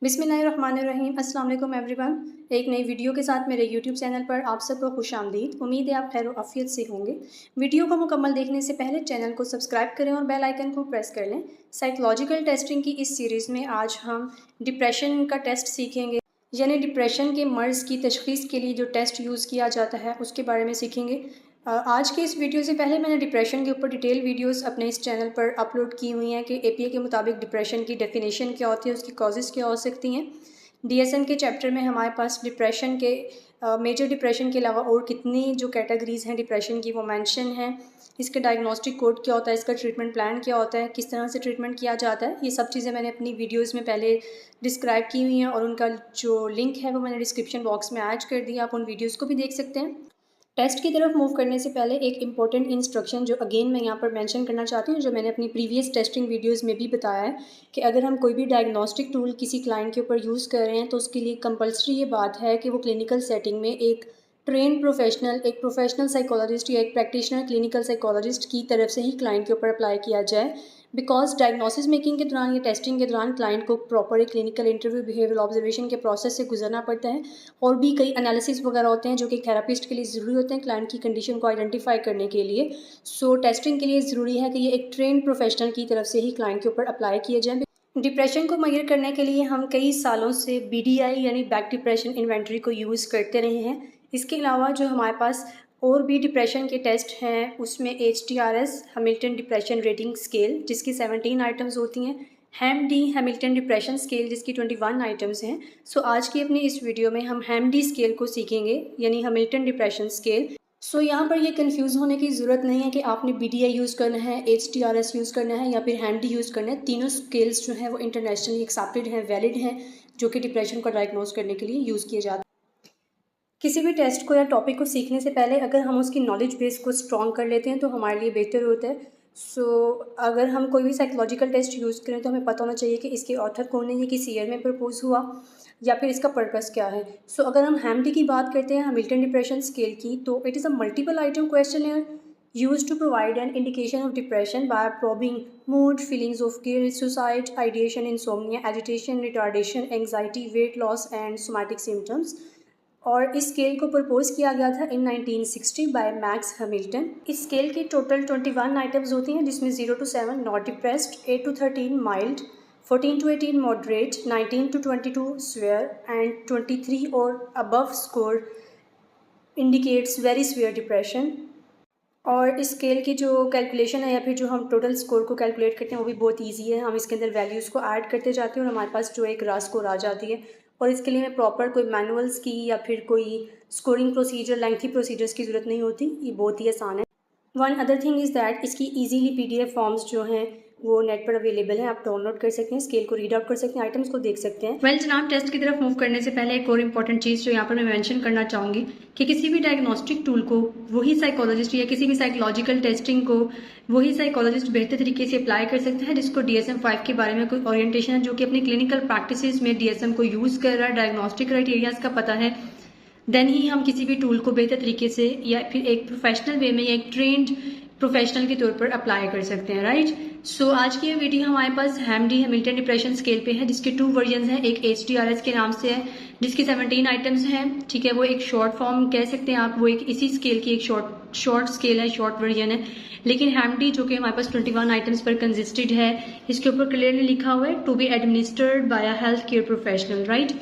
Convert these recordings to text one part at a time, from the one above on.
बिस्मिल्लाहिर्रहमानिर्रहीम। अस्सलाम वालेकुम एवरीवन। एक नई वीडियो के साथ मेरे यूट्यूब चैनल पर आप सबको खुशामदीद। उम्मीद है आप खैर आफियत से होंगे। वीडियो को मुकम्मल देखने से पहले चैनल को सब्सक्राइब करें और बेल आइकन को प्रेस कर लें। साइकोलॉजिकल टेस्टिंग की इस सीरीज़ में आज हम डिप्रेशन का टेस्ट सीखेंगे, यानी डिप्रेशन के मर्ज़ की तशख़ीस के लिए जो टेस्ट यूज़ किया जाता है उसके बारे में सीखेंगे। आज के इस वीडियो से पहले मैंने डिप्रेशन के ऊपर डिटेल वीडियोस अपने इस चैनल पर अपलोड की हुई हैं कि एपीए के मुताबिक डिप्रेशन की डेफिनेशन क्या होती है, उसकी कॉजेज़ क्या हो सकती हैं। डीएसएम के चैप्टर में हमारे पास डिप्रेशन के मेजर डिप्रेशन के अलावा और कितनी जो कैटेगरीज़ हैं डिप्रेशन की वो मेंशन हैं। इसका डायग्नोस्टिक कोड क्या होता है, इसका ट्रीटमेंट प्लान क्या होता है, किस तरह से ट्रीटमेंट किया जाता है, ये सब चीज़ें मैंने अपनी वीडियोज़ में पहले डिस्क्राइब की हुई हैं और उनका जो लिंक है वो मैंने डिस्क्रिप्शन बॉक्स में ऐड कर दिया। आप उन वीडियोज़ को भी देख सकते हैं। टेस्ट की तरफ मूव करने से पहले एक इम्पॉर्टेंट इंस्ट्रक्शन जो अगेन मैं यहाँ पर मेंशन करना चाहती हूँ, जो मैंने अपनी प्रीवियस टेस्टिंग वीडियोस में भी बताया है कि अगर हम कोई भी डायग्नोस्टिक टूल किसी क्लाइंट के ऊपर यूज़ कर रहे हैं तो उसके लिए कंपलसरी ये बात है कि वो क्लिनिकल सेटिंग में एक ट्रेन प्रोफेशनल, एक प्रोफेशनल साइकोलॉजिस्ट या एक प्रैक्टिशनर क्लिनिकल साइकोलॉजिस्ट की तरफ से ही क्लाइंट के ऊपर अप्लाई किया जाए। बिकॉज डायग्नोसिस मेकिंग के दौरान या टेस्टिंग के दौरान क्लाइंट को प्रॉपर एक क्लिनिकल इंटरव्यू, बिहेवियरल ऑब्जर्वेशन के प्रोसेस से गुजरना पड़ता है और भी कई एनालिसिस वगैरह होते हैं जो कि थेरापिस्ट के लिए ज़रूरी होते हैं क्लाइंट की कंडीशन को आइडेंटिफाई करने के लिए। सो टेस्टिंग के लिए ज़रूरी है कि ये एक ट्रेन प्रोफेशनल की तरफ से ही क्लाइंट के ऊपर अप्लाई किए जाए। डिप्रेशन को मेजर करने के लिए हम कई सालों से बीडीआई यानी बैक डिप्रेशन इन्वेंटरी को यूज़ करते रहे हैं। इसके अलावा जो हमारे पास और भी डिप्रेशन के टेस्ट हैं उसमें HTRS Hamilton depression rating scale जिसकी 17 आइटम्स होती हैं, HAM-D हैमिल्टन डिप्रेशन स्केल जिसकी 21 आइटम्स हैं। सो आज की अपनी इस वीडियो में हम HAM-D स्केल को सीखेंगे यानी हैमिल्टन डिप्रेशन स्केल। सो यहाँ पर ये कंफ्यूज होने की ज़रूरत नहीं है कि आपने BDI यूज़ करना है, HTRS यूज़ करना है या फिर HAM-D यूज़ करना है। तीनों स्केल्स जो हैं वो इंटरनेशनली एक्सेप्टेड हैं, वैलिड हैं, जो कि डिप्रेशन को डायग्नोज करने के लिए यूज़ किए जाते हैं। किसी भी टेस्ट को या टॉपिक को सीखने से पहले अगर हम उसकी नॉलेज बेस को स्ट्रॉन्ग कर लेते हैं तो हमारे लिए बेहतर होता है। सो अगर हम कोई भी साइकोलॉजिकल टेस्ट यूज़ करें तो हमें पता होना चाहिए कि इसके ऑथर कौन है, ये किस ईयर में प्रपोज हुआ या फिर इसका पर्पस क्या है। सो अगर हम HAM-D की बात करते हैं, हैमिल्टन डिप्रेशन स्केल की, तो it is a multiple item question used to provide an indication of depression by probing mood, feelings of guilt, suicide, ideation, insomnia, agitation, retardation, anxiety, weight loss and somatic symptoms। और इस scale को propose किया गया था इन 1960 by Max Hamilton. इस scale की total 21 items होती हैं जिसमें 0 to 7 not depressed, 8 to 13 mild, 14 to 18 moderate, 19 to 22 swear and 23 और above score indicates very swear depression. और इस स्केल की जो कैलकुलेशन है या फिर जो हम टोटल स्कोर को कैलकुलेट करते हैं वो भी बहुत इजी है। हम इसके अंदर वैल्यूज़ को ऐड करते जाते हैं और हमारे पास जो एक रॉ स्कोर आ जाती है। और इसके लिए हमें प्रॉपर कोई मैनुअल्स की या फिर कोई स्कोरिंग प्रोसीजर, लेंथी प्रोसीजर्स की ज़रूरत नहीं होती, ये बहुत ही आसान है। One other thing is that इसकी ईजीली PDF फॉर्म्स जो हैं वो नेट पर अवेलेबल हैं, आप डाउनलोड कर सकते हैं, स्केल को रीड आउट कर सकते हैं, आइटम्स को देख सकते हैं। वेल जनाब, टेस्ट की तरफ मूव करने से पहले एक और इम्पॉर्टेंट चीज़ जो यहाँ पर मैं मेंशन करना चाहूँगी कि किसी भी डायग्नोस्टिक टूल को वही साइकोलॉजिस्ट या किसी भी साइकोलॉजिकल टेस्टिंग को वही साइकोलॉजिस्ट बेहतर तरीके से अप्लाई कर सकते हैं जिसको DSM-5 के बारे में कोई ओरिएंटेशन है, जो कि अपनी क्लिनिकल प्रैक्टिसेस में DSM को यूज़ कर रहा है, डायग्नोस्टिक क्राइटेरियाज का पता है। देन ही हम किसी भी टूल को बेहतर तरीके से या फिर एक प्रोफेशनल वे में या एक ट्रेंड प्रोफेशनल के तौर पर अप्लाई कर सकते हैं, राइट। सो आज की ये वीडियो हमारे पास HAM-D हैमिल्टन डिप्रेशन स्केल पे है जिसके 2 वर्जन हैं। एक HTRS के नाम से है जिसकी 17 आइटम्स हैं, ठीक है, वो एक शॉर्ट फॉर्म कह सकते हैं आप, वो एक इसी स्केल की एक शॉर्ट स्केल है, शॉर्ट वर्जन है। लेकिन HAM-D जो कि हमारे पास 21 आइटम्स पर कंसिस्टेड है, इसके ऊपर क्लियरली लिखा हुआ है to be administered by a health care professional, right.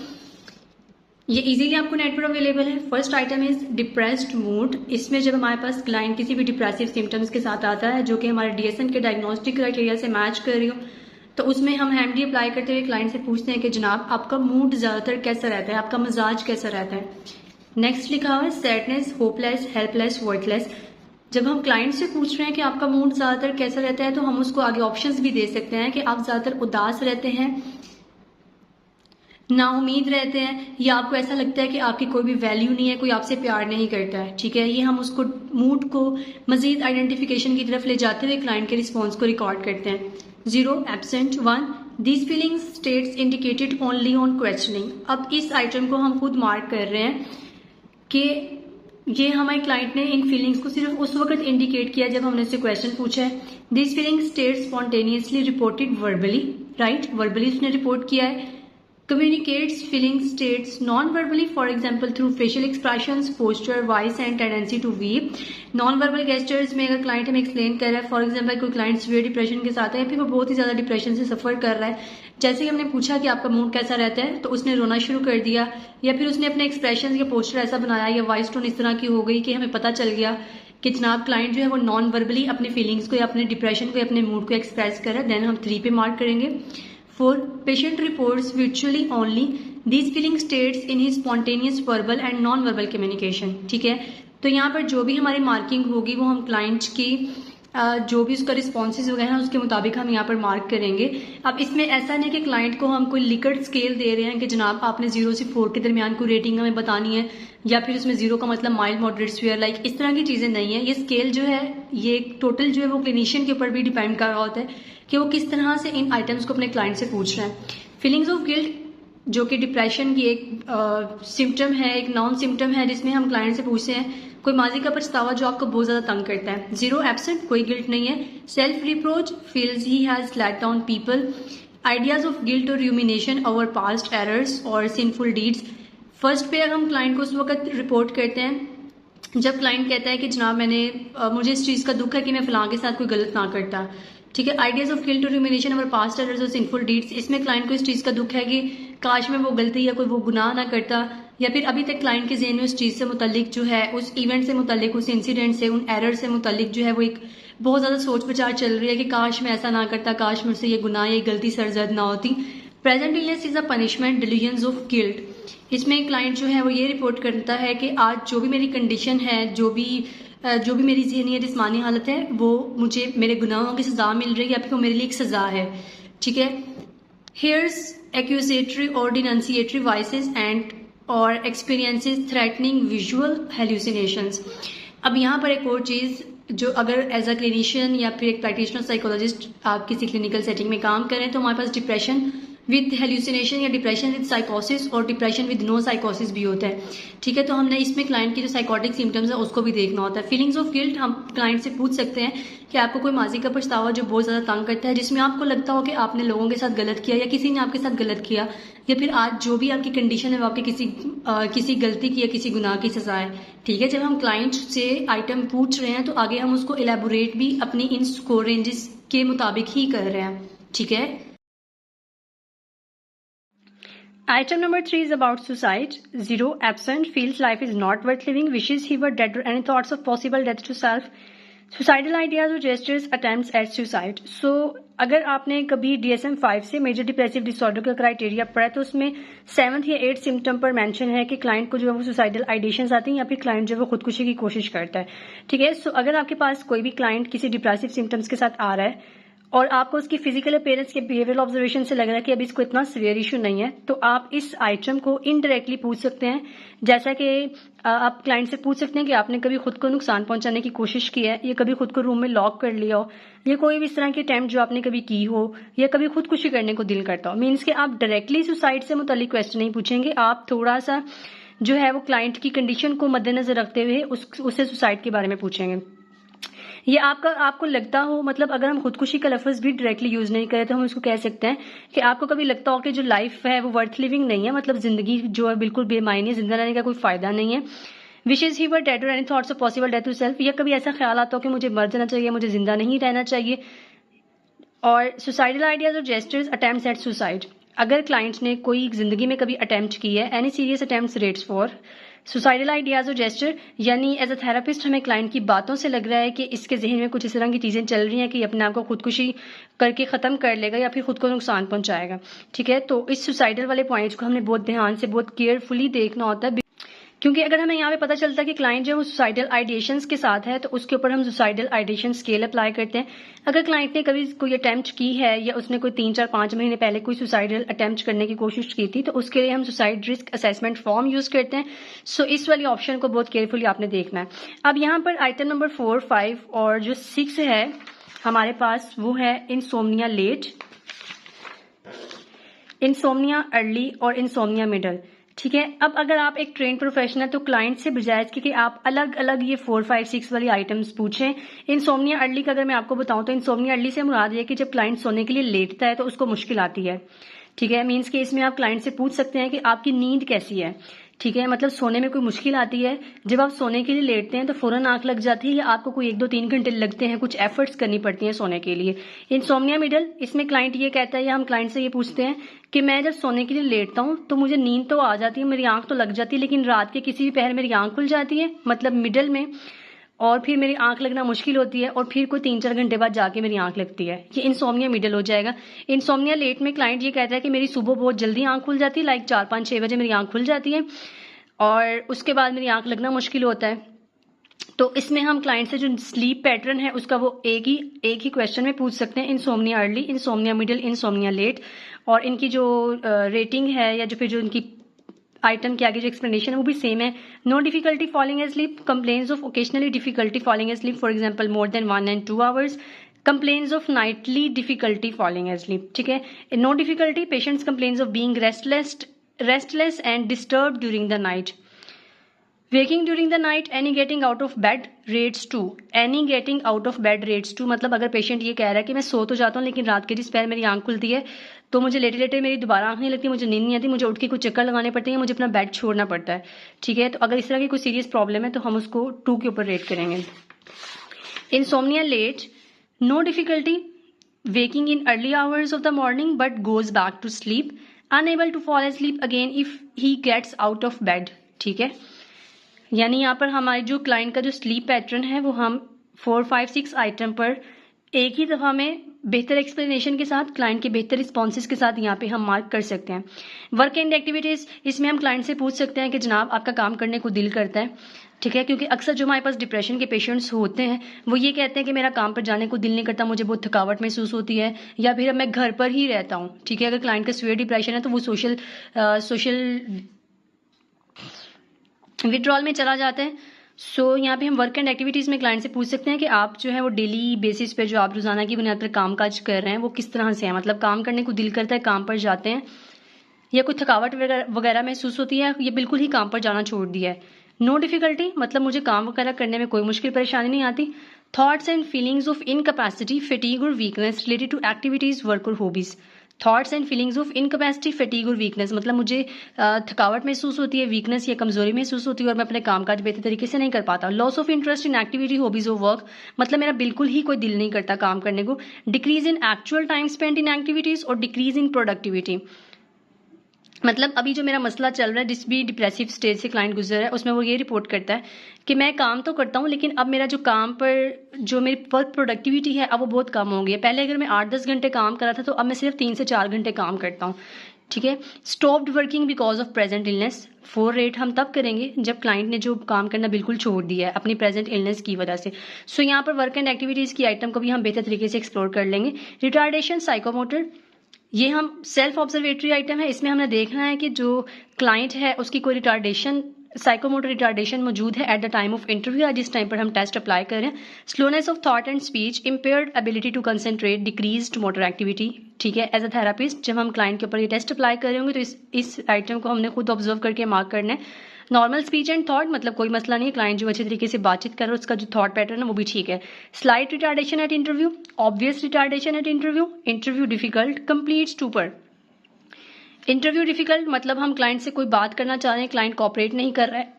ये इजीली आपको नेट पर अवेलेबल है। First item is depressed mood. इसमें जब हमारे पास क्लाइंट किसी भी डिप्रेसिव सिम्टम्स के साथ आता है जो कि हमारे DSM के डायग्नोस्टिक क्राइटेरिया से मैच कर रही हो, तो उसमें हम HAM-D अप्लाई करते हुए क्लाइंट से पूछते हैं कि जनाब आपका मूड ज़्यादातर कैसा रहता है, आपका मिजाज कैसा रहता है। नेक्स्ट लिखा हुआ है सैडनेस, होपलेस, हेल्पलेस, वर्थलेस। जब हम क्लाइंट से पूछ रहे हैं कि आपका मूड ज़्यादातर कैसा रहता है तो हम उसको आगे ऑप्शंस भी दे सकते हैं कि आप ज़्यादातर उदास रहते हैं, ना उम्मीद रहते हैं, या आपको ऐसा लगता है कि आपकी कोई भी वैल्यू नहीं है, कोई आपसे प्यार नहीं करता है, ठीक है। ये हम उसको मूड को मजीद आइडेंटिफिकेशन की तरफ ले जाते हुए क्लाइंट के रिस्पॉन्स को रिकॉर्ड करते हैं। 0 absent, 1 these feelings states indicated only on questioning. अब इस आइटम को हम खुद मार्क कर रहे हैं कि ये हमारे क्लाइंट ने इन फीलिंग्स को सिर्फ उस वक्त इंडिकेट किया जब हमने उससे क्वेश्चन पूछा है। This feeling state spontaneously reported verbally, right, verbally उसने रिपोर्ट किया है। communicates feeling states non-verbally, for example through facial expressions, posture, voice and tendency to weep. Non-verbal gestures में अगर क्लाइंट हमें एक्सप्लेन कर रहा है, फॉर एग्जाम्पल कोई क्लाइंट सीवियर डिप्रेशन के साथ है या फिर वो बहुत ही ज्यादा डिप्रेशन से सफर कर रहा है, जैसे कि हमने पूछा कि आपका मूड कैसा रहता है तो उसने रोना शुरू कर दिया, या फिर उसने अपने एक्सप्रेशन या पोस्टर ऐसा बनाया या वॉइस टोन इस तरह की हो गई कि हमें पता चल गया कि जनाब क्लाइंट जो है वो नॉन वर्बली अपने फीलिंग्स को या अपने डिप्रेशन को या अपने मूड को एक्सप्रेस कर रहा है, देन हम 3 पे मार्क करेंगे। 4. Patient reports virtually only these feeling states in his spontaneous verbal and non-verbal communication। ठीक है, तो यहाँ पर जो भी हमारी मार्किंग होगी वो हम क्लाइंट की जो भी उसका रिस्पॉन्सेज वगैरह है उसके मुताबिक हम यहाँ पर मार्क करेंगे। अब इसमें ऐसा नहीं कि क्लाइंट को हम कोई लिकर्ड स्केल दे रहे हैं कि जनाब आपने 0 से 4 के दरमियान कोई रेटिंग हमें बतानी है, या फिर उसमें 0 का मतलब माइल्ड, मॉडरेट, सीवियर, लाइक इस तरह की चीजें नहीं है। ये स्केल जो है ये टोटल जो है वो क्लिनिशियन के ऊपर भी डिपेंड कर रहा होता है कि वो किस तरह से इन आइटम्स को अपने क्लाइंट से पूछ रहे हैं। फीलिंग्स ऑफ गिल्ट जो कि डिप्रेशन की एक सिम्टम है, एक नॉन सिम्टम है, जिसमें हम क्लाइंट से पूछते हैं कोई माजी का पछतावा जो आपको बहुत ज्यादा तंग करता है। 0 एब्सेंट, कोई गिल्ट नहीं है। Self reproach, feels he has let down people. Ideas of guilt और र्यूमिनेशन ओवर पास्ट एरर्स और सिंफुल डीड्स। फर्स्ट पे हम क्लाइंट को उस वक्त रिपोर्ट करते हैं जब क्लाइंट कहता है कि जनाब मुझे इस चीज का दुख है कि मैं फलां के साथ कोई गलत ना करता। ठीक है, आइडियाज ऑफ गिल्ट और र्यूमिनेशन ओवर पास्ट एरर्स और सिंफुल डीड्स, इसमें क्लाइंट को इस चीज का दुख है कि काश में वो गलती या कोई वो गुनाह ना करता, या फिर अभी तक क्लाइंट के ज़हन में उस चीज से मुतालिक जो है, उस इवेंट से मुतालिक, उस इंसिडेंट से, उन एरर से मुतालिक जो है वो एक बहुत ज्यादा सोच विचार चल रही है कि काश मैं ऐसा ना करता, काश मुझसे ये गुनाह ये गलती सरजद ना होती। Present illness is a punishment, delusions of guilt. इसमें क्लाइंट जो है वो ये रिपोर्ट करता है कि आज जो भी मेरी कंडीशन है, जो भी मेरी ज़हनी या जिस्मानी हालत है, वो मुझे मेरे गुनाहों की सजा मिल रही है या फिर वो मेरे लिए एक सजा है। ठीक है, हेयर्स एक्यूजेटरी और डिनंसिएटरी वॉइसेस एंड और एक्सपीरियंसेस थ्रेटनिंग विजुअल हेल्यूसिनेशंस। अब यहाँ पर एक और चीज़ जो अगर एज अ क्लिनिशियन या फिर एक प्रैक्टिशनर साइकोलॉजिस्ट आप किसी क्लिनिकल सेटिंग में काम करें तो हमारे पास डिप्रेशन विद हेल्यूसिनेशन या डिप्रेशन विद साइकोसिस और डिप्रेशन विद नो साइकोसिस भी होता है। ठीक है, तो हमने इसमें क्लाइंट की जो साइकोटिक सिम्टम्स है उसको भी देखना होता है। फीलिंग्स ऑफ गिल्ट, हम क्लाइंट से पूछ सकते हैं कि आपको कोई माजी का पछतावा जो बहुत ज्यादा तंग करता है, जिसमें आपको लगता हो कि आपने लोगों के साथ गलत किया या किसी ने आपके साथ गलत किया, या फिर आज जो भी आपकी कंडीशन है वो आपकी किसी गलती की या किसी गुनाह की सजा है। ठीक है, जब हम क्लाइंट से आइटम पूछ रहे हैं तो आगे हम उसको एलेबोरेट भी अपनी इन स्कोर रेंजेस के मुताबिक ही कर रहे हैं। ठीक है, item number 3 is about suicide. 0 absent, feels life is not worth living, wishes he were dead, or any thoughts of possible death to self. Suicidal ideas or gestures, attempts at suicide. So अगर आपने कभी DSM-5 से major depressive disorder का criteria पढ़ा तो उसमें 7th या 8th symptom पर मेंशन है कि क्लाइंट को जो है वो सुसाइडल आइडिएशंस आती हैं या फिर क्लाइंट जो है वो खुदकुशी की कोशिश करता है। ठीक है, सो अगर आपके पास कोई भी क्लाइंट किसी डिप्रेसिव सिम्टम्स के साथ आ रहा है और आपको उसकी फिजिकल अपीयरेंस के बिहेवियरल ऑब्जर्वेशन से लग रहा है कि अभी इसको इतना सीवियर इशू नहीं है, तो आप इस आइटम को इनडायरेक्टली पूछ सकते हैं। जैसा कि आप क्लाइंट से पूछ सकते हैं कि आपने कभी खुद को नुकसान पहुंचाने की कोशिश की है, या कभी खुद को रूम में लॉक कर लिया हो, या कोई भी इस तरह की अटेम्प्ट जो आपने कभी की हो, या कभी खुदकुशी करने को दिल करता हो। मीन्स कि आप डायरेक्टली सुसाइड से मुतालिक क्वेश्चन नहीं पूछेंगे, आप थोड़ा सा जो है वो क्लाइंट की कंडीशन को मद्देनजर रखते हुए उससे सुसाइड के बारे में पूछेंगे। ये आपको लगता हो, मतलब अगर हम खुदकुशी का लफ्ज भी डायरेक्टली यूज नहीं करें तो हम इसको कह सकते हैं कि आपको कभी लगता हो कि जो लाइफ है वो वर्थ लिविंग नहीं है, मतलब जिंदगी जो है बिल्कुल बेमायने, जिंदा रहने का कोई फायदा नहीं है। विशेज ही वर डेड और any thoughts of possible death to self, या कभी ऐसा ख्याल आता हो कि मुझे मर जाना चाहिए, मुझे जिंदा नहीं रहना चाहिए। और सुसाइडल आइडियाज और जेस्टर्स, अटेम्प्ट्स एट सुसाइड, अगर क्लाइंट ने कोई जिंदगी में कभी अटेम्प्ट की है, any serious attempts rates for suicidal ideas और जेस्टर, यानी एज अ थेरापिस्ट हमें क्लाइंट की बातों से लग रहा है कि इसके जहन में कुछ इस तरह की चीजें चल रही हैं कि अपने आप को खुदकुशी करके खत्म कर लेगा या फिर खुद को नुकसान पहुंचाएगा। ठीक है, तो इस सुसाइडल वाले पॉइंट्स को हमने बहुत ध्यान से, बहुत केयरफुली देखना होता है, क्योंकि अगर हमें यहाँ पे पता चलता है कि क्लाइंट जो है वो सुसाइडल आइडिएशंस के साथ है तो उसके ऊपर हम सुसाइडल आइडिएशन स्केल अप्लाई करते हैं। अगर क्लाइंट ने कभी कोई अटेम्प्ट की है या उसने कोई 3-4-5 महीने पहले कोई सुसाइडल अटेम्प्ट करने की कोशिश की थी तो उसके लिए हम suicide risk assessment form use करते हैं। सो इस वाली ऑप्शन को बहुत केयरफुली आपने देखना है। अब यहाँ पर आइटम नंबर 4, 5 और जो 6 है हमारे पास वो है इंसोम्निया लेट, इंसोम्निया अर्ली और इंसोम्निया मिडल। ठीक है, अब अगर आप एक ट्रेन प्रोफेशनल है तो क्लाइंट से बजाय कि आप अलग अलग ये 4, 5, 6 वाली आइटम्स पूछें। इंसोम्निया अर्ली का अगर मैं आपको बताऊं तो इंसोम्निया अर्ली से मुराद ये कि जब क्लाइंट सोने के लिए लेटता है तो उसको मुश्किल आती है। ठीक है। मीन्स कि इसमें आप क्लाइंट से पूछ सकते हैं कि आपकी नींद कैसी है, ठीक है, मतलब सोने में कोई मुश्किल आती है, जब आप सोने के लिए लेटते हैं तो फौरन आंख लग जाती है या आपको कोई 1-2-3 घंटे लगते हैं, कुछ एफर्ट्स करनी पड़ती हैं सोने के लिए। इंसोम्निया मिडल, इसमें क्लाइंट ये कहता है या हम क्लाइंट से ये पूछते हैं कि मैं जब सोने के लिए लेटता हूँ तो मुझे नींद तो आ जाती है, मेरी आंख तो लग जाती है, लेकिन रात के किसी भी पहर मेरी आंख खुल जाती है, मतलब मिडल में, और फिर मेरी आंख लगना मुश्किल होती है और फिर कोई 3-4 घंटे बाद जाके मेरी आंख लगती है। ये इंसोम्निया मिडल हो जाएगा। इंसोम्निया लेट में क्लाइंट ये कहता है कि मेरी सुबह बहुत जल्दी आंख खुल जाती है, लाइक 4-5-6 बजे मेरी आंख खुल जाती है और उसके बाद मेरी आंख लगना मुश्किल होता है। तो इसमें हम क्लाइंट से जो स्लीप पैटर्न है उसका वो एक ही क्वेश्चन में पूछ सकते हैं, insomnia early, insomnia middle, insomnia late, और इनकी जो रेटिंग है या जो फिर जो इनकी आइटम के आगे जो एक्सप्लेनेशन है वो भी सेम है। No difficulty falling asleep, complains of occasionally difficulty falling asleep, for example more than 1 and 2 hours, complains of nightly difficulty falling asleep, ठीक है। No difficulty, patients complains of being restless and disturbed during the night. Waking during the night, any getting out of bed rates 2. Any getting out of bed rates 2, मतलब अगर patient ये कह रहा है कि मैं सो तो जाता हूँ लेकिन रात के जिस पैर मेरी आंख खुलती है तो मुझे लेटे लेटे मेरी दोबारा आंख नहीं लगती, मुझे नींद नहीं आती, मुझे उठ के कुछ चक्कर लगाने पड़ते हैं, मुझे अपना बेड छोड़ना पड़ता है, ठीक है। तो अगर इस तरह की कोई सीरियस प्रॉब्लम है तो हम उसको 2 के ऊपर रेट करेंगे। Insomnia late, no difficulty waking in early hours of the morning but goes back to sleep, unable to fall asleep again if he gets out of bed, ठीक है। यानी यहाँ पर हमारे जो क्लाइंट का जो स्लीप पैटर्न है वो हम 4, 5, 6 आइटम पर एक ही दफ़ा में बेहतर एक्सप्लेनेशन के साथ, क्लाइंट के बेहतर रिस्पॉन्सेज के साथ यहाँ पे हम मार्क कर सकते हैं। वर्क एंड एक्टिविटीज़, इसमें हम क्लाइंट से पूछ सकते हैं कि जनाब आपका काम करने को दिल करता है, ठीक है, क्योंकि अक्सर जो हमारे पास डिप्रेशन के पेशेंट्स होते हैं वो ये कहते हैं कि मेरा काम पर जाने को दिल नहीं करता, मुझे बहुत थकावट महसूस होती है, या फिर मैं घर पर ही रहता हूँ, ठीक है। अगर क्लाइंट का सीवियर डिप्रेशन है तो वो सोशल विड्रॉल में चला जाता है। सो यहाँ पे हम वर्क एंड एक्टिविटीज़ में क्लाइंट से पूछ सकते हैं कि आप जो है वो डेली बेसिस पे जो आप रोज़ाना की बुनियाद पर काम काज कर रहे हैं वो किस तरह से है, मतलब काम करने को दिल करता है, काम पर जाते हैं, या कोई थकावट वगैरह महसूस होती है, या बिल्कुल ही काम पर जाना छोड़ दिया है। नो डिफिकल्टी, मतलब मुझे काम वगैरह करने में कोई मुश्किल परेशानी नहीं आती। Thoughts and feelings of incapacity, fatigue और weakness related to activities, work और hobbies. Thoughts and feelings of incapacity, fatigue और वीकनेस, मतलब मुझे थकावट महसूस होती है, वीकनेस या कमजोरी महसूस होती है और मैं अपने काम काज बेहतर तरीके से नहीं कर पाता। Loss of interest in activity, hobbies और वर्क, मतलब मेरा बिल्कुल ही कोई दिल नहीं करता काम करने को। Decrease in actual time spend in activities और डिक्रीज इन प्रोडक्टिविटी, मतलब अभी जो मेरा मसला चल रहा है, जिस भी डिप्रेसिव स्टेज से क्लाइंट गुजर है उसमें वो ये रिपोर्ट करता है कि मैं काम तो करता हूँ लेकिन अब मेरा जो काम पर जो मेरी वर्क प्रोडक्टिविटी है अब वो बहुत कम हो गई है। पहले अगर मैं 8-10 घंटे काम कर रहा था तो अब मैं सिर्फ 3 से 4 घंटे काम करता हूँ, ठीक है। Stopped working because of present illness, 4 rate हम तब करेंगे जब क्लाइंट ने जो काम करना बिल्कुल छोड़ दिया है अपनी प्रेजेंट इलनेस की वजह से। सो यहाँ पर वर्क एंड एक्टिविटीज़ की आइटम को भी हम बेहतर तरीके से एक्सप्लोर कर लेंगे। रिटार्डेशन, साइकोमोटर, ये हम सेल्फ ऑब्जर्वेटरी आइटम है, इसमें हमने देखना है कि जो क्लाइंट है उसकी कोई रिटार्डेशन, साइकोमोटर रिटार्डेशन मौजूद है at the time of interview या जिस टाइम पर हम टेस्ट अप्लाई कर रहे हैं। Slowness of thought and speech, impaired ability to concentrate, decreased motor activity, ठीक है। एज अ थेरापिस्ट जब हम क्लाइंट के ऊपर ये टेस्ट अप्लाई कर रहे होंगे तो इस आइटम को हमने खुद ऑब्जर्व करके मार्क करना है। नॉर्मल स्पीच एंड थॉट, मतलब कोई मसला नहीं है, क्लाइंट जो अच्छे तरीके से बातचीत कर रहा है उसका जो थॉट पैटर्न है वो भी ठीक है। Slight retardation at interview, obvious retardation at interview, interview difficult, complete stupor. Interview difficult मतलब हम क्लाइंट से कोई बात करना चाह रहे हैं, क्लाइंट कोऑपरेट नहीं कर रहा है,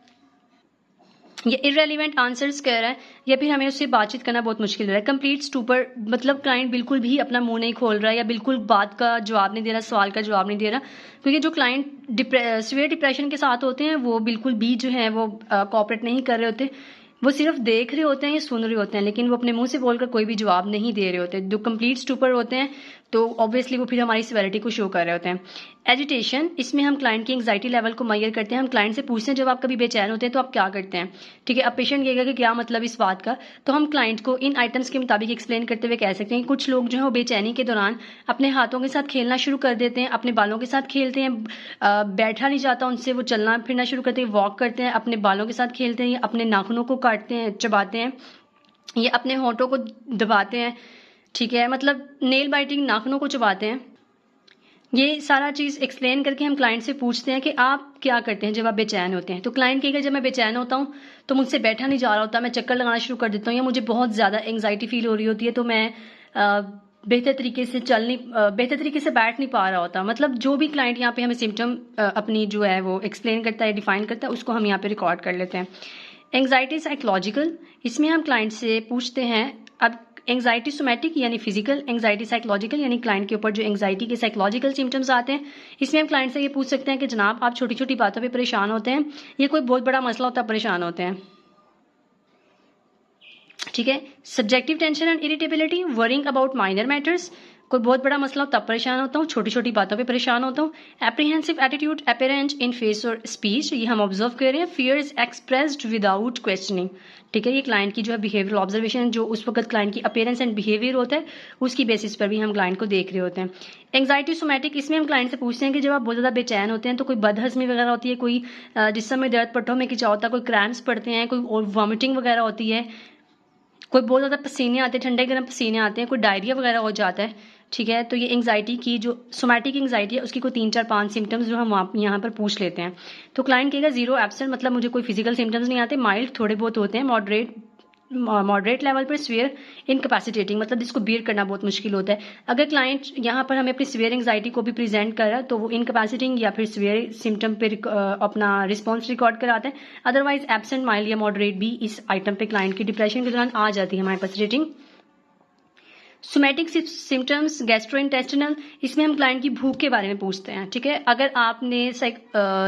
ये इररेलेवेंट आंसर्स कह रहा है, या फिर हमें उससे बातचीत करना बहुत मुश्किल हो रहा है। कंप्लीट स्टूपर मतलब क्लाइंट बिल्कुल भी अपना मुंह नहीं खोल रहा है या बिल्कुल बात का जवाब नहीं दे रहा, सवाल का जवाब नहीं दे रहा, क्योंकि जो क्लाइंट सीवियर डिप्रेशन के साथ होते हैं वो बिल्कुल भी जो है वो कोऑपरेट नहीं कर रहे होते, वो सिर्फ देख रहे होते हैं या सुन रहे होते हैं लेकिन वो अपने मुंह से बोलकर कोई भी जवाब नहीं दे रहे होते। जो कंप्लीट स्टूपर होते हैं तो ऑब्वियसली वो फिर हमारी सिवियरिटी को शो कर रहे होते हैं। एजिटेशन, इसमें हम क्लाइंट की एंग्जाइटी लेवल को मेजर करते हैं, हम क्लाइंट से पूछते हैं जब आप कभी बेचैन होते हैं तो आप क्या करते हैं, ठीक है। अब पेशेंट कहेगा कि क्या मतलब इस बात का, तो हम क्लाइंट को इन आइटम्स के मुताबिक एक्सप्लेन करते हुए कह सकते हैं कि कुछ लोग जो है वो बेचैनी के दौरान अपने हाथों के साथ खेलना शुरू कर देते हैं, अपने बालों के साथ खेलते हैं, बैठा नहीं जाता उनसे, वो चलना फिरना शुरू करते हैं, वॉक करते हैं, अपने बालों के साथ खेलते हैं, अपने नाखूनों को काटते हैं, चबाते हैं, या अपने होंठों को दबाते हैं, ठीक है, मतलब नेल बाइटिंग, नाखूनों को चबाते हैं। ये सारा चीज़ एक्सप्लेन करके हम क्लाइंट से पूछते हैं कि आप क्या करते हैं जब आप बेचैन होते हैं। तो क्लाइंट कहेगा जब मैं बेचैन होता हूँ तो मुझसे बैठा नहीं जा रहा होता, मैं चक्कर लगाना शुरू कर देता हूँ, या मुझे बहुत ज़्यादा एंग्जाइटी फील हो रही होती है तो मैं बेहतर तरीके से बैठ नहीं पा रहा होता। मतलब जो भी क्लाइंट यहाँ पे हमें सिम्टम अपनी जो है वो एक्सप्लेन करता है, डिफाइन करता है, उसको हम यहाँ पे रिकॉर्ड कर लेते हैं। एंग्जाइटी साइकोलॉजिकल, इसमें हम क्लाइंट से पूछते हैं, अब एंग्जाइटी सोमैटिक यानी फिजिकल, एंग्जाइटी साइकोलॉजिकल यानी क्लाइंट के ऊपर जो एंग्जाइटी के साइकोलॉजिकल सिम्टम्स आते हैं, इसमें हम क्लाइंट से ये पूछ सकते हैं कि जनाब आप छोटी छोटी बातों पे परेशान होते हैं, ये कोई बहुत बड़ा मसला होता है परेशान होते हैं। ठीक है। Subjective tension and irritability, worrying about minor matters, कोई बहुत बड़ा मसला हो तब परेशान होता हूँ, छोटी छोटी बातों पे परेशान होता हूँ। एप्रीहेंसिव एटीट्यूड, अपीयरेंस इन फेस और स्पीच, ये हम ऑब्जर्व कर रहे हैं। फियर्स एक्सप्रेस्ड विदाउट क्वेश्चनिंग, ठीक है, ये क्लाइंट की जो है बिहेवियरल ऑब्जर्वेशन, जो उस वक्त क्लाइंट की अपीयरेंस एंड बिहेवियर होता है उसकी बेसिस पर भी हम क्लाइंट को देख रहे होते हैं। एंग्जाइटी सोमैटिक, इसमें हम क्लाइंट से पूछते हैं कि जब आप बहुत ज़्यादा बेचैन होते हैं तो कोई बदहजमी वगैरह होती है, कोई जिस्म में दर्द, पट्टों में खिंचाव होता है, कोई क्रैम्प्स पड़ते हैं, कोई वॉमिटिंग वगैरह होती है, कोई बहुत ज़्यादा पसीने आते हैं, ठंडे गर्म पसीने आते हैं, कोई डायरिया वगैरह हो जाता है। ठीक है, तो ये एंग्जाइटी की जो सोमैटिक एंग्जाइटी है उसकी कोई 3, 4, 5 सिम्टम्स जो हम यहाँ पर पूछ लेते हैं। तो क्लाइंट कहेगा 0 एब्सेंट, मतलब मुझे कोई फिजिकल सिम्टम्स नहीं आते, माइल्ड थोड़े बहुत होते हैं, मॉडरेट लेवल पर, स्वेयर इनकैपेसिटेटिंग, मतलब जिसको बियर करना बहुत मुश्किल होता है। अगर क्लाइंट यहाँ पर हमें अपनी स्वेयर एंग्जाइटी को भी प्रेजेंट कर रहा है तो वो इनकैपेसिटिंग या फिर स्वेयर सिम्टम पे अपना रिस्पॉन्स रिकॉर्ड कराते हैं। अदरवाइज एब्सेंट, माइल्ड या मॉडरेट भी इस आइटम पे क्लाइंट की डिप्रेशन के दौरान आ जाती है हमारे पास रेटिंग। सोमैटिक सिम्टम्स गैस्ट्रोइंटेस्टिनल, इसमें हम क्लाइंट की भूख के बारे में पूछते हैं। ठीक है, अगर आपने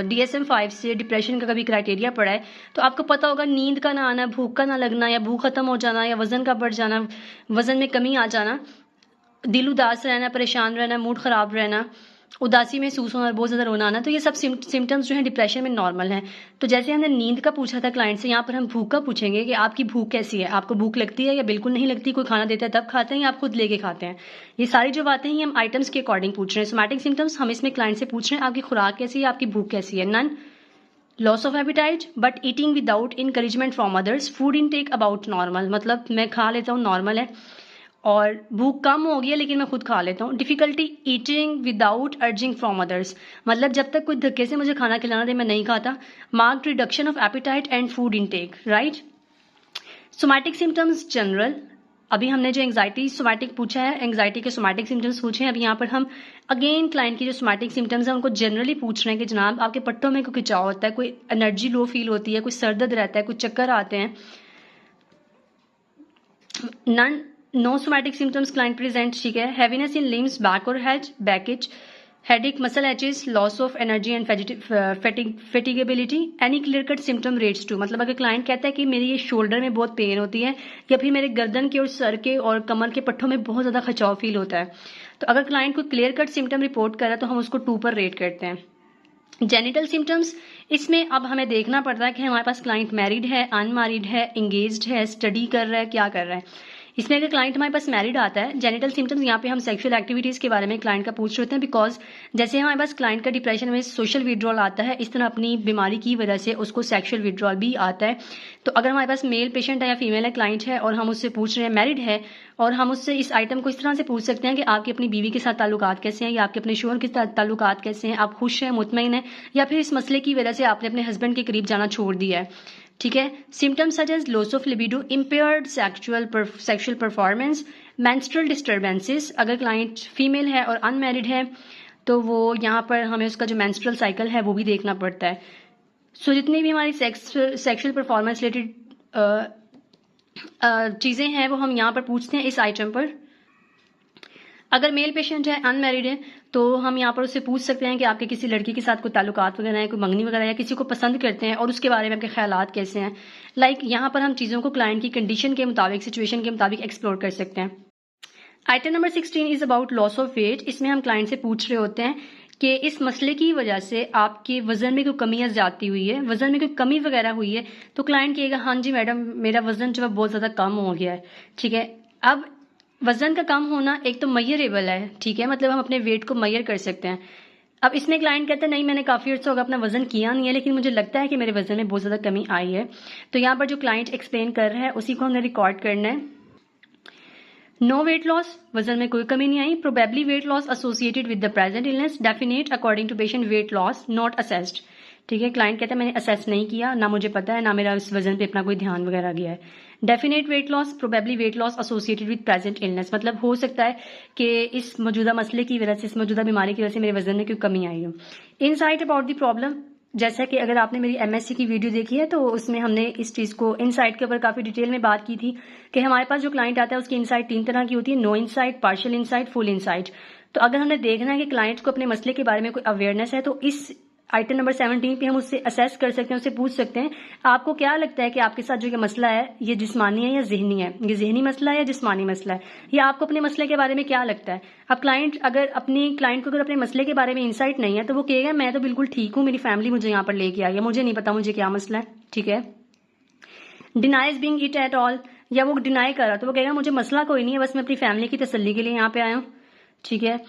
DSM-5 से डिप्रेशन का कभी क्राइटेरिया पढ़ा है तो आपको पता होगा नींद का ना आना, भूख का ना लगना, या भूख खत्म हो जाना, या वजन का बढ़ जाना, वजन में कमी आ जाना, दिल उदास रहना, परेशान रहना, मूड खराब रहना, उदासी महसूस होना, बहुत ज़्यादा रोना आना, तो ये सब सिम्टम्स जो है डिप्रेशन में नॉर्मल हैं। तो जैसे हमने नींद का पूछा था क्लाइंट से, यहाँ पर हम भूख का पूछेंगे कि आपकी भूख कैसी है, आपको भूख लगती है या बिल्कुल नहीं लगती, कोई खाना देता है तब खाते हैं या आप खुद लेके खाते हैं। ये सारी जो बातें हैं हम आइटम्स के अकॉर्डिंग पूछ रहे हैं। सोमैटिक सिम्टम्स हम इसमें क्लाइंट से पूछ रहे हैं आपकी खुराक कैसी है, आपकी भूख कैसी है। None, loss of appetite but eating without encouragement from others, food intake about normal, मतलब मैं खा लेता हूँ, नॉर्मल है, और भूख कम हो गई है लेकिन मैं खुद खा लेता हूँ। Difficulty eating without urging from others, मतलब जब तक कोई धक्के से मुझे खाना खिलाना दे मैं नहीं खाता। Marked reduction of appetite and food intake, right. Somatic symptoms general, अभी हमने जो एंग्जाइटी सोमैटिक पूछा है, एंग्जाइटी के सोमैटिक सिम्टम्स पूछे हैं। अभी यहाँ पर हम अगेन क्लाइंट की जो सोमैटिक सिम्टम्स हैं उनको जनरली पूछ रहे हैं कि जनाब आपके पट्टों में कोई खिंचाव होता है, कोई एनर्जी लो फील होती है, कोई सर दर्द रहता है, कोई चक्कर आते हैं। None, no somatic symptoms client present. ठीक है, हैवीनेस इन लिम्स, बैक और head, backache, headache, muscle aches, loss of energy and fatigability, any clear cut symptom rates to, मतलब अगर क्लाइंट कहता है कि मेरी ये शोल्डर में बहुत पेन होती है या फिर मेरे गर्दन के और सर के और कमर के पट्टों में बहुत ज़्यादा खिंचाव फील होता है, तो अगर क्लाइंट को क्लियर कट सिम्टम रिपोर्ट कर रहा है तो हम उसको 2 पर रेट करते हैं। जेनिटल सिम्टम्स, इसमें अब हमें देखना पड़ता है कि हमारे पास क्लाइंट मैरिड है, अनमैरिड है, एंगेज्ड है, स्टडी कर रहा है, क्या कर रहा है। इसमें अगर क्लाइंट हमारे पास मैरिड आता है, जेनिटल सिम्टम्स यहाँ पे हम सेक्सुअल एक्टिविटीज़ के बारे में क्लाइंट का पूछ रहे होते हैं, बिकॉज जैसे हमारे पास क्लाइंट का डिप्रेशन में सोशल विड्रॉल आता है, इस तरह अपनी बीमारी की वजह से उसको सेक्सुअल विड्रॉल भी आता है। तो अगर हमारे पास मेल पेशेंट है या फीमेल है क्लाइंट है और हम उससे पूछ रहे हैं मैरिड है, और हम उससे इस आइटम को इस तरह से पूछ सकते हैं कि आपकी अपनी बीवी के साथ ताल्लुकात कैसे हैं, या आपके अपने शोहर के साथ ताल्लुकात कैसे हैं, आप खुश हैं, मुतमईन हैं, या फिर इस मसले की वजह से आपने अपने हस्बैंड के करीब जाना छोड़ दिया है। ठीक है, symptoms such as loss of libido, impaired sexual performance, menstrual disturbances, अगर क्लाइंट फीमेल है और अनमैरिड है तो वो यहाँ पर हमें उसका जो मेंस्ट्रुअल साइकिल है वो भी देखना पड़ता है। सो जितनी भी हमारी सेक्सुअल परफॉर्मेंस रिलेटेड चीज़ें हैं वो हम यहाँ पर पूछते हैं इस आइटम पर। अगर मेल पेशेंट है, अनमैरिड है, तो हम यहाँ पर उससे पूछ सकते हैं कि आपके किसी लड़की के साथ कोई ताल्लुकात वगैरह है, कोई मंगनी वगैरह, या किसी को पसंद करते हैं और उसके बारे में आपके ख्यालात कैसे हैं। यहाँ पर हम चीज़ों को क्लाइंट की कंडीशन के मुताबिक, सिचुएशन के मुताबिक एक्सप्लोर कर सकते हैं। Item number 16 is about loss of weight. इसमें हम क्लाइंट से पूछ रहे होते हैं कि इस मसले की वजह से आपके वजन में कोई कमी या ज्यादती हुई है, वजन में कोई कमी वगैरह हुई है, तो क्लाइंट कहेगा हाँ जी मैडम मेरा वजन जो है बहुत ज़्यादा कम हो गया है। ठीक है, अब वजन का कम होना एक तो मेजरेबल है, ठीक है, मतलब हम अपने वेट को मेजर कर सकते हैं। अब इसमें क्लाइंट कहता है नहीं मैंने काफ़ी अर्सा होगा अपना वजन किया नहीं है, लेकिन मुझे लगता है कि मेरे वजन में बहुत ज़्यादा कमी आई है। तो यहाँ पर जो क्लाइंट एक्सप्लेन कर रहा है उसी को हमने रिकॉर्ड करना है। नो वेट लॉस, वजन में कोई कमी नहीं आई। Probably weight loss associated with the present illness, definite according to patient weight loss not assessed. ठीक है, क्लाइंट कहता है मैंने असेस नहीं किया, ना मुझे पता है, ना मेरा इस वजन पे अपना कोई ध्यान वगैरह गया है। Definite weight loss, probably weight loss associated with present illness, मतलब हो सकता है कि इस मौजूदा मसले की वजह से, इस मौजूदा बीमारी की वजह से मेरे वजन में कोई कमी आई हो। इनसाइट अबाउट द प्रॉब्लम, जैसा कि अगर आपने मेरी MSc की वीडियो देखी है तो उसमें हमने इस चीज़ को इनसाइट के ऊपर काफ़ी डिटेल में बात की थी कि हमारे पास जो क्लाइंट आता है उसकी इनसाइट 3 तरह की होती है, no insight, partial insight, full insight. तो अगर हमने देखना है कि क्लाइंट को अपने मसले के बारे में कोई अवेयरनेस है तो इस आइटम नंबर 17 पे हम उससे असेस कर सकते हैं, उससे पूछ सकते हैं आपको क्या लगता है कि आपके साथ जो ये मसला है ये जिस्मानी है या जहनी है, ये जहनी मसला है या जिस्मानी मसला है, या आपको अपने मसले के बारे में क्या लगता है। अब क्लाइंट को अगर अपने मसले के बारे में इंसाइट नहीं है तो वो कहेगा मैं तो बिल्कुल ठीक हूँ, मेरी फैमिली मुझे यहाँ पर लेके आई है, मुझे नहीं पता मुझे क्या मसला है। ठीक है, denies being it at all, या वो डिनाई कर रहा तो वो कहेगा मुझे मसला कोई नहीं है, बस मैं अपनी फैमिली की तसल्ली के लिए यहाँ पे आया हूँ। ठीक है,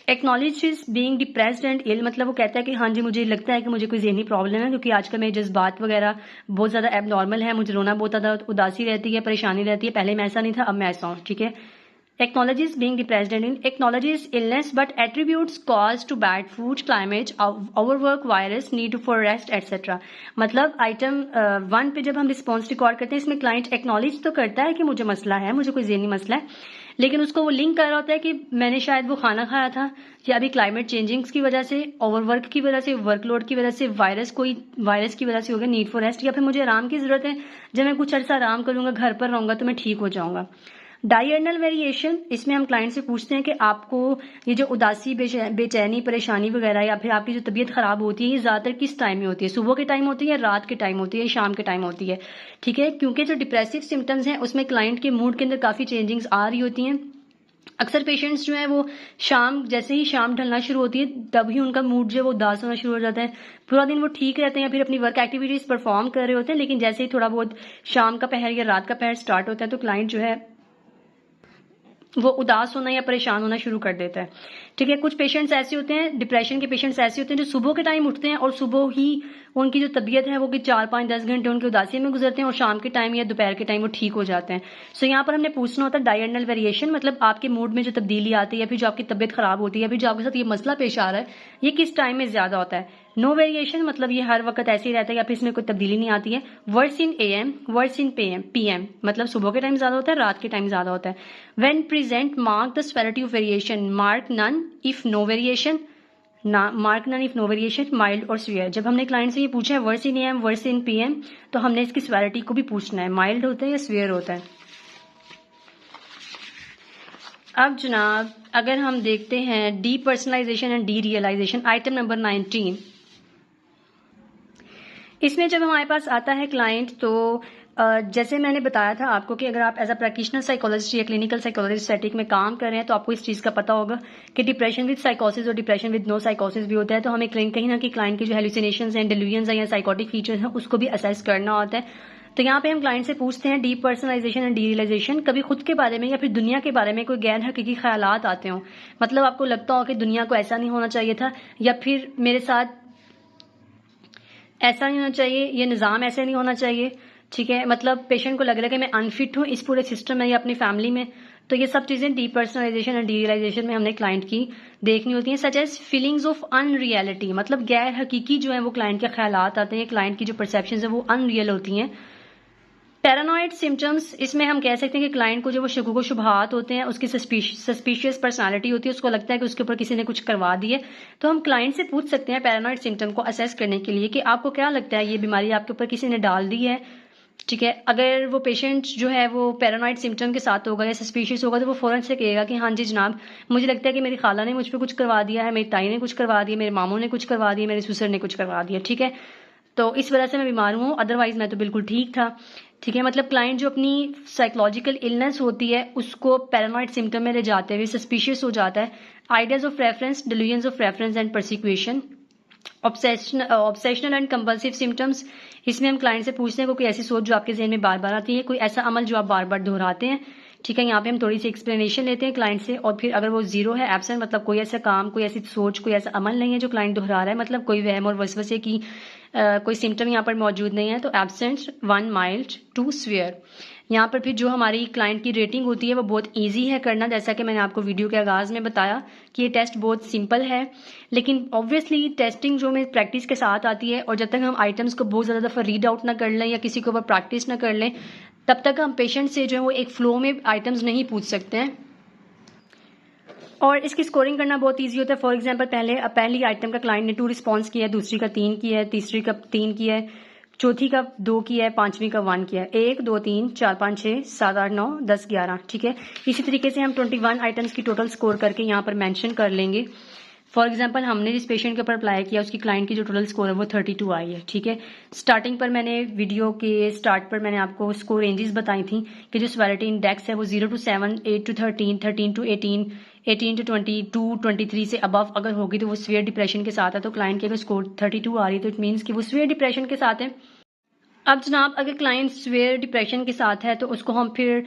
एक्नॉलेज बीइंग डिप्रेस्ड एंड इल, मतलब वो कहता है कि हाँ जी मुझे लगता है कि मुझे कोई जहनी प्रॉब्लम है, क्योंकि आजकल मेरे जज्बात वगैरह बहुत ज़्यादा एबनॉर्मल है, मुझे रोना बहुत ज़्यादा, उदासी रहती है, परेशानी रहती है, पहले मैं ऐसा नहीं था, अब मैं ऐसा हूँ। ठीक है, acknowledges being depressed and ill, acknowledges illness but attributes cause to bad food, climate, overwork, virus, need for rest etcetera. मतलब आइटम 1 पे जब हम रिस्पॉन्स रिकॉर्ड करते हैं इसमें क्लाइंट एक्नॉलेज तो करता है कि मुझे मसला है, मुझे कोई जहनी मसला है, लेकिन उसको वो लिंक कर रहा होता है कि मैंने शायद वो खाना खाया था, या अभी क्लाइमेट चेंजिंग्स की वजह से, ओवरवर्क की वजह से, वर्कलोड की वजह से, वायरस की वजह से हो गया, नीड फॉर रेस्ट, या फिर मुझे आराम की जरूरत है, जब मैं कुछ अर्सा आराम करूंगा, घर पर रहूंगा तो मैं ठीक हो जाऊंगा। डायर्नल वेरिएशन, इसमें हम क्लाइंट से पूछते हैं कि आपको ये जो उदासी, बेचैनी, परेशानी वगैरह, या फिर आपकी जो तबीयत खराब होती है ये ज्यादातर किस टाइम में होती है, सुबह के टाइम होती है या रात के टाइम होती है या शाम के टाइम होती है। ठीक है, क्योंकि जो डिप्रेसिव सिम्टम्स हैं उसमें क्लाइंट के मूड के अंदर काफी चेंजिंग्स आ रही होती हैं। अक्सर पेशेंट्स जो है वो जैसे ही शाम ढलना शुरू होती है तभी उनका मूड जो है वो उदास होना शुरू हो जाता है। पूरा दिन वो ठीक रहते हैं, फिर अपनी वर्क एक्टिविटीज परफॉर्म कर रहे होते हैं, लेकिन जैसे ही थोड़ा बहुत शाम का पहर या रात का पहर स्टार्ट होता है तो क्लाइंट जो है वो उदास होना या परेशान होना शुरू कर देता है। ठीक है, कुछ पेशेंट्स ऐसे होते हैं, डिप्रेशन के पेशेंट्स ऐसे होते हैं जो सुबह के टाइम उठते हैं और सुबह ही उनकी जो तबीयत है वो कि 4-5-10 घंटे उनकी उदासी में गुजरते हैं और शाम के टाइम या दोपहर के टाइम वो ठीक हो जाते हैं। सो यहाँ पर हमने पूछना होता है डायर्नल वेरिएशन, मतलब आपके मूड में जो तब्दीली आती है या फिर जो आपकी तबीयत खराब होती है या फिर जो आपके साथ ये मसला पेश आ रहा है ये किस टाइम में ज्यादा होता है। नो वेरिएशन मतलब ये हर वक्त ऐसे ही रहता है या फिर इसमें कोई तब्दीली नहीं आती है। Worse in AM, worse in PM, मतलब सुबह के टाइम ज्यादा होता है, रात के टाइम ज्यादा होता है। When present mark the severity of variation, mark none if no variation, mark none if no variation, mild और सीवियर। जब हमने क्लाइंट से ये पूछा है worse in AM, worse in PM, तो हमने इसकी सेवेरिटी को भी पूछना है, माइल्ड होता है या सीवियर होता है। अब जनाब अगर हम देखते हैं depersonalization and derealization, item number 19, इसमें जब हमारे पास आता है क्लाइंट तो जैसे मैंने बताया था आपको कि अगर आप एज अ प्रैक्टिशनर साइकोलॉजिस्ट या क्लिनिकल साइकोलॉजिस्ट सेटिंग में काम कर रहे हैं तो आपको इस चीज़ का पता होगा कि डिप्रेशन विद साइकोसिस और डिप्रेशन विद नो साइकोसिस भी होता है। तो हमें कहीं ना कहीं क्लाइंट के जो हेलुसिनेशंस हैं, डिल्यूजन्स हैं या साइकोटिक फीचर्स हैं उसको भी असेस करना होता है। तो यहाँ पे हम क्लाइंट से पूछते हैं depersonalization and derealization, कभी खुद के बारे में या फिर दुनिया के बारे में कोई गैर हकीकी ख्यालात आते हों, मतलब आपको लगता हो कि दुनिया को ऐसा नहीं होना चाहिए था या फिर मेरे साथ ऐसा नहीं होना चाहिए, ये निज़ाम ऐसे नहीं होना चाहिए। ठीक है, मतलब पेशेंट को लग रहा है कि मैं अनफिट हूँ इस पूरे सिस्टम में या अपनी फैमिली में। तो ये सब चीज़ें डीपर्सनलाइजेशन एंड डीरियलाइजेशन में हमने क्लाइंट की देखनी होती हैं। Such as feelings of unreality, मतलब गैर हकीकी जो है वो क्लाइंट के ख्यालात आते हैं, क्लाइंट की जो परसेप्शन है वो अनरियल होती हैं। पैरानॉइड सिम्टम्स, इसमें हम कह सकते हैं कि क्लाइंट को जो वो शकूक व शुबहात होते हैं, उसकी सस्पिशियस पर्सनालिटी होती है, उसको लगता है कि उसके ऊपर किसी ने कुछ करवा दिए। तो हम क्लाइंट से पूछ सकते हैं पैरानॉइड सिम्टम को असेस करने के लिए कि आपको क्या लगता है ये बीमारी आपके ऊपर किसी ने डाल दी है। ठीक है, अगर वो पेशेंट जो है वो पैरानॉइड सिम्टम के साथ होगा या सस्पिशियस होगा तो वो फौरन से कहेगा कि हाँ जी जनाब मुझे लगता है कि मेरी खाला ने मुझ पर कुछ करवा दिया है, मेरी ताई ने कुछ करवा दिया, मेरे मामों ने कुछ करवा दिया, मेरे ससुर ने कुछ करवा दिया। ठीक है, तो इस वजह से मैं बीमार हूँ, अदरवाइज मैं तो बिल्कुल ठीक था। ठीक है, मतलब क्लाइंट जो अपनी साइकोलॉजिकल इलनेस होती है उसको पैरानॉइड सिम्टम में ले जाते हुए सस्पिशियस हो जाता है। Ideas of reference, delusions of reference and persecution. Obsessional and compulsive symptoms, इसमें हम क्लाइंट से पूछते हैं कोई ऐसी सोच जो आपके जहन में बार बार आती है, कोई ऐसा अमल जो आप बार बार दोहराते हैं। ठीक है, यहाँ पे हम थोड़ी सी एक्सप्लेनेशन लेते हैं क्लाइंट से, और फिर अगर वो जीरो है, एब्सेंट, मतलब कोई ऐसा काम, कोई ऐसी सोच, कोई ऐसा अमल नहीं है जो क्लाइंट दोहरा रहा है, मतलब कोई वहम और वसवसे की कोई सिम्टम यहाँ पर मौजूद नहीं है, तो एब्सेंट, 1 माइल्ड, 2 सीवियर। यहाँ पर फिर जो हमारी क्लाइंट की रेटिंग होती है वो बहुत ईजी है करना, जैसा कि मैंने आपको वीडियो के आगाज़ में बताया कि ये टेस्ट बहुत सिंपल है। लेकिन ऑब्वियसली टेस्टिंग जो हमें प्रैक्टिस के साथ आती है, और जब तक हम आइटम्स को बहुत ज़्यादा दफ़ा रीड आउट ना कर लें या किसी के ऊपर प्रैक्टिस ना कर लें, तब तक हम पेशेंट से जो है वो एक फ़्लो में आइटम्स नहीं पूछ सकते हैं। और इसकी स्कोरिंग करना बहुत इजी होता है। फॉर एग्जांपल पहली आइटम का क्लाइंट ने 2 रिस्पॉन्स किया है, दूसरी का 3 किया है, तीसरी का 3 किया है, चौथी का 2 किया है, पांचवी का 1 किया है। 1 2 3 4 5 6 7 8 9 10 11, ठीक है। इसी तरीके से हम 21 आइटम्स की टोटल स्कोर करके यहाँ पर मेंशन कर लेंगे। फॉर एग्जांपल हमने जिस पेशेंट के ऊपर अप्लाई किया उसकी क्लाइंट की जो टोटल स्कोर है वो 32 आई है, ठीक है। स्टार्टिंग पर मैंने वीडियो के स्टार्ट पर मैंने आपको स्कोर रेंजेस बताई थी कि जो सेवेरिटी इंडेक्स है वो 0 to 7, 8 to 13, 13 to 18, 18 to 22, 23 से अबव अगर होगी तो वो सीवियर डिप्रेशन के साथ है। तो क्लाइंट की अगर स्कोर 32 आ रही है तो इट मीन्स कि वो सीवियर डिप्रेशन के साथ है। अब जनाब अगर क्लाइंट सीवियर डिप्रेशन के साथ है तो उसको हम फिर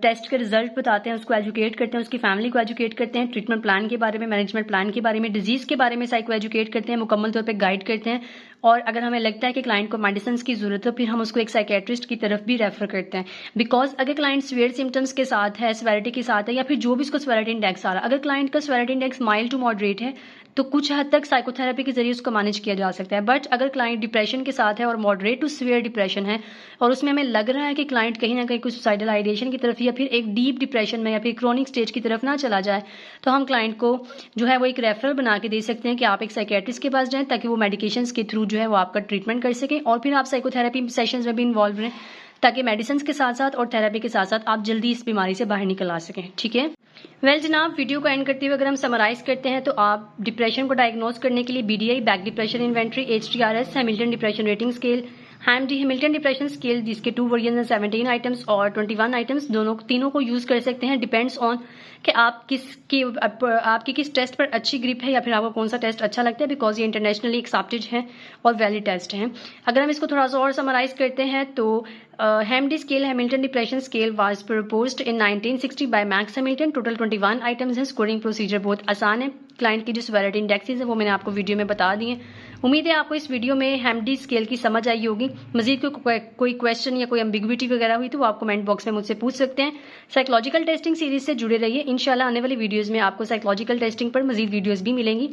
टेस्ट के रिजल्ट बताते हैं, उसको एजुकेट करते हैं, उसकी फैमिली को एजुकेट करते हैं, ट्रीटमेंट प्लान के बारे में, मैनेजमेंट प्लान के बारे में, डिजीज़ के बारे में साइको एजुकेट करते हैं, मुकम्मल तौर पे गाइड करते हैं। और अगर हमें लगता है कि क्लाइंट को मेडिसिन की ज़रूरत है तो फिर हम उसको एक साइकेट्रिस्ट की तरफ भी रेफर करते हैं। बिकॉज अगर क्लाइंट सीवियर सिम्टम्स के साथ है, सीवियरिटी के साथ है, या फिर जो भी उसको सीवियरिटी इंडेक्स आ रहा है, अगर क्लाइंट का severity index mild to moderate है तो कुछ हद तक साइकोथेरेपी के जरिए उसको मैनेज किया जा सकता है। बट अगर क्लाइंट डिप्रेशन के साथ है और मॉडरेट टू सीवियर डिप्रेशन है और उसमें हमें लग रहा है कि क्लाइंट कहीं ना कहीं कुछ सुसाइडल आइडिएशन की तरफ या फिर एक डीप डिप्रेशन में या फिर क्रोनिक स्टेज की तरफ ना चला जाए, तो हम क्लाइंट को जो है वो एक रेफरल बना के दे सकते हैं कि आप एक साइकेट्रिस्ट के पास जाएं ताकि वो मेडिकेशन के थ्रू जो है वो आपका ट्रीटमेंट कर सकें और फिर आप साइकोथेरेपी सेशंस में भी इन्वॉल्व रहें ताकि मेडिसिन के साथ साथ और थेरेपी के साथ साथ आप जल्दी इस बीमारी से बाहर निकल आ सकें, ठीक है। वेल जनाब, वीडियो को एंड करते हुए अगर हम समराइज करते हैं तो आप डिप्रेशन को डायग्नोज करने के लिए BDI back depression inventory, HTRS Hamilton depression rating scale, HAM-D Hamilton depression scale जिसके 2 वर्जन हैं, 17 आइटम्स और 21 आइटम्स, तीनों को यूज कर सकते हैं। डिपेंड्स ऑन कि आपकी किस टेस्ट पर अच्छी ग्रिप है या फिर आपको कौन सा टेस्ट अच्छा लगता है, बिकॉज ये इंटरनेशनली एक्सेप्टेड है और वैलिड टेस्ट हैं। अगर हम इसको थोड़ा सा और समराइज करते हैं तो HAM-D scale Hamilton depression scale was proposed in 1960 by Max Hamilton. Total 21 items हैं। स्कोरिंग प्रोसीजर बहुत आसान है। क्लाइंट की जो सीवियरिटी इंडेक्सेस है वो मैंने आपको वीडियो में बता दिए। उम्मीद है आपको इस वीडियो में HAM-D स्केल की समझ आई होगी। मजीद कोई क्वेश्चन या कोई एम्बिग्विटी वगैरह हुई तो वो आप कमेंट बॉक्स में मुझसे पूछ सकते हैं। साइकोलॉजिकल टेस्टिंग सीरीज से जुड़े रहिए। इंशाल्लाह आने वाली वीडियोस में आपको साइकोलॉजिकल टेस्टिंग पर मजीद वीडियोस भी मिलेंगी।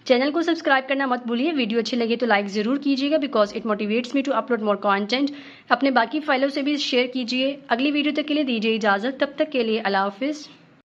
चैनल को सब्सक्राइब करना मत भूलिए। वीडियो अच्छी लगे तो लाइक जरूर कीजिएगा because it motivates me to upload more content. अपने बाकी फाइलों से भी शेयर कीजिए। अगली वीडियो तक के लिए दीजिए इजाजत। तब तक के लिए अल्लाह हाफिज।